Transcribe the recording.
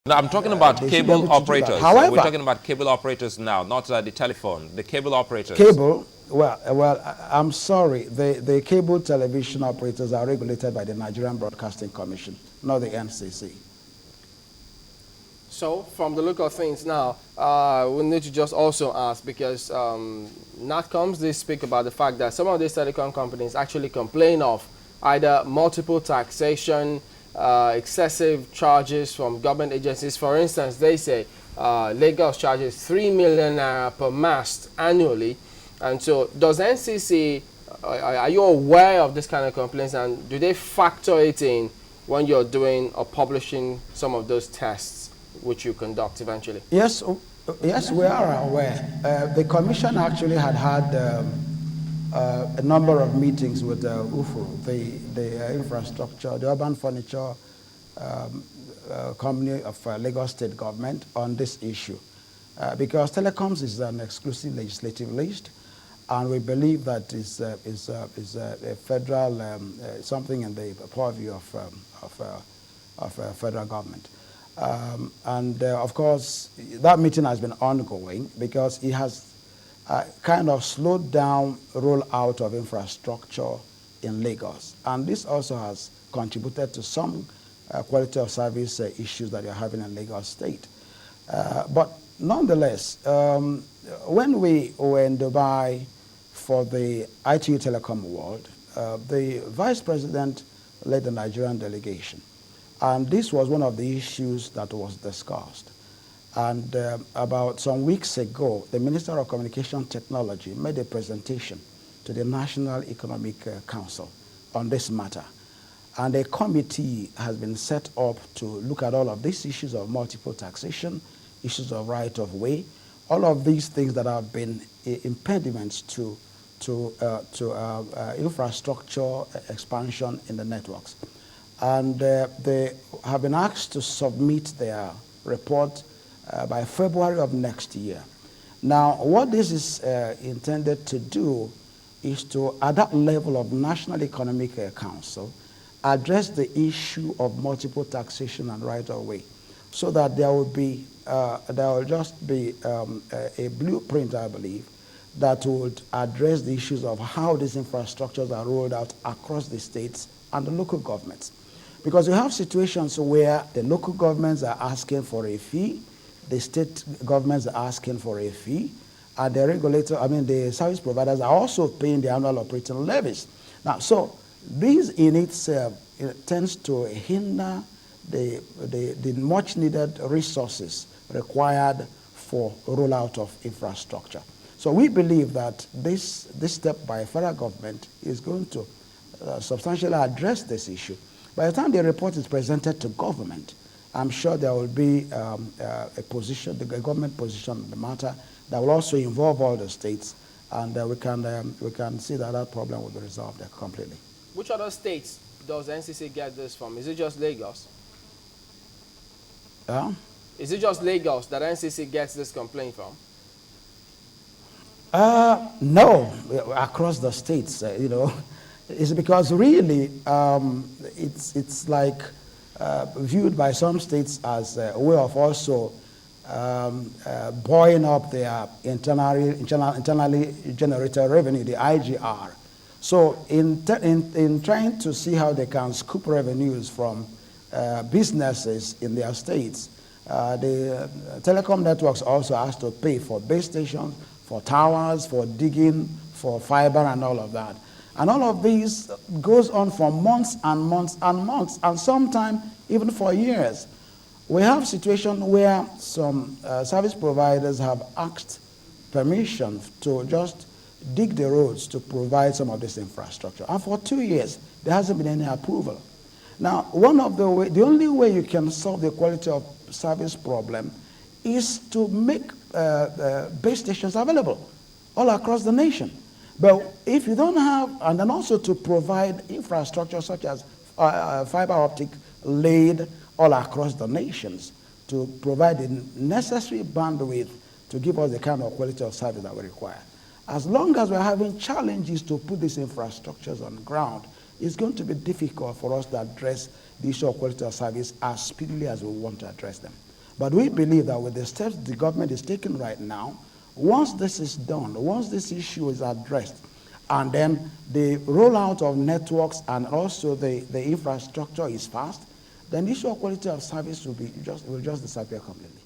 No, I'm talking about cable operators. However, we're talking about cable operators now, not the telephone. The cable operators. Cable, I'm sorry. The cable television operators are regulated by the Nigerian Broadcasting Commission, not the NCC. So, from the look of things now, we need to just also ask, because NATCOMs, they speak about the fact that some of these telecom companies actually complain of either multiple taxation, excessive charges from government agencies. For instance, they say Lagos charges 3 million naira per mast annually. And so, does NCC, are you aware of this kind of complaints, and do they factor it in when you're doing or publishing some of those tests which you conduct eventually? Yes, yes, we are aware. The commission actually had a number of meetings with UFU, the infrastructure, the urban furniture company of Lagos State government, on this issue. Because telecoms is an exclusive legislative list, and we believe that is a federal, something in the purview of federal government. Of course, that meeting has been ongoing because it has kind of slowed down rollout of infrastructure in Lagos. And this also has contributed to some quality of service issues that you're having in Lagos State. But nonetheless, when we were in Dubai for the ITU Telecom World, the Vice President led the Nigerian delegation. And this was one of the issues that was discussed. And about some weeks ago, the Minister of Communication Technology made a presentation to the National Economic Council on this matter. And a committee has been set up to look at all of these issues of multiple taxation, issues of right-of-way, all of these things that have been impediments to infrastructure expansion in the networks. And they have been asked to submit their report by February of next year. Now, what this is intended to do is to, at that level of National Economic Council, address the issue of multiple taxation and right-of-way, so that there will just be a blueprint, I believe, that would address the issues of how these infrastructures are rolled out across the states and the local governments. Because you have situations where the local governments are asking for a fee, the state governments are asking for a fee, and the regulator, the service providers are also paying the annual operating levies. Now, so this in itself tends to hinder the much needed resources required for rollout of infrastructure. So we believe that this step by federal government is going to substantially address this issue. By the time the report is presented to government, I'm sure there will be a position, the government position on the matter that will also involve all the states, and we can see that that problem will be resolved completely. Which other states does NCC get this from? Is it just Lagos? Is it just Lagos that NCC gets this complaint from? No, across the states, It's because really it's like viewed by some states as a way of also buoying up their internally generated revenue, the IGR. So in trying to see how they can scoop revenues from businesses in their states, the telecom networks also has to pay for base stations, for towers, for digging, for fiber and all of that. And all of these goes on for months and months and months, and sometimes even for years. We have situations where some service providers have asked permission to just dig the roads to provide some of this infrastructure. And for 2 years, there hasn't been any approval. Now, the only way you can solve the quality of service problem is to make base stations available all across the nation. But if you don't have, and then also to provide infrastructure such as fiber optic laid all across the nations to provide the necessary bandwidth to give us the kind of quality of service that we require. As long as we're having challenges to put these infrastructures on the ground, it's going to be difficult for us to address the issue of quality of service as speedily as we want to address them. But we believe that with the steps the government is taking right now, once this is done, once this issue is addressed, and then the rollout of networks and also the infrastructure is fast, then the issue of quality of service will just disappear completely.